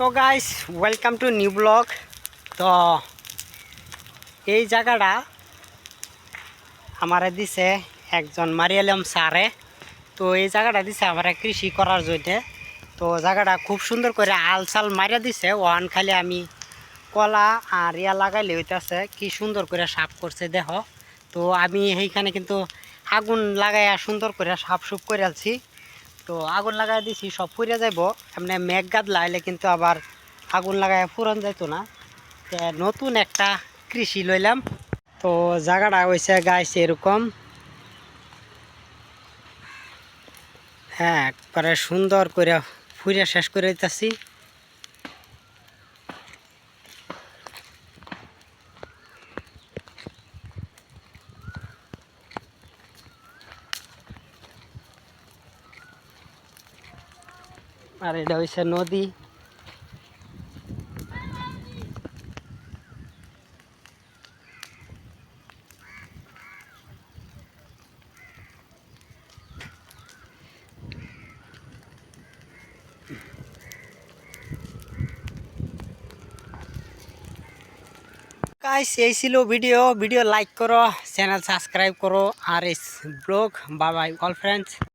So guys welcome to new blog. তো এই জায়গাটা আমারে দিছে একজন মারিয়ালাম স্যারে। তো এই জায়গাটা দিছে আমার কৃষি করার জন্য। তো জায়গাটা খুব সুন্দর করে আলসাল মারিয়া দিছে। ওয়ান খালি আমি কলা আর ইয়া লাগাইলে হইতেছে কি সুন্দর করে সাফ করছে দেহ। তো আমি এইখানে কিন্তু আগুন লাগাইয়া সুন্দর করে সাফ সুপ করে আলছি। তো আগুন লাগাই দিছি সব পুড়ে যাইব। এমনি মেঘ গাদলা আইলে কিন্তু আবার আগুন লাগাই ফুরন যাইতো না। নতুন একটা কৃষি লইলাম। তো জায়গাটা হয়েছে গাইছে এরকম, হ্যাঁ একবারে সুন্দর করে ফুরে শেষ করে দিতেছি। আর এটা হয়েছে নদী। গাইস এই ছিল ভিডিও লাইক করো, চ্যানেল সাবস্ক্রাইব করো আর এই blog. Bye bye all friends.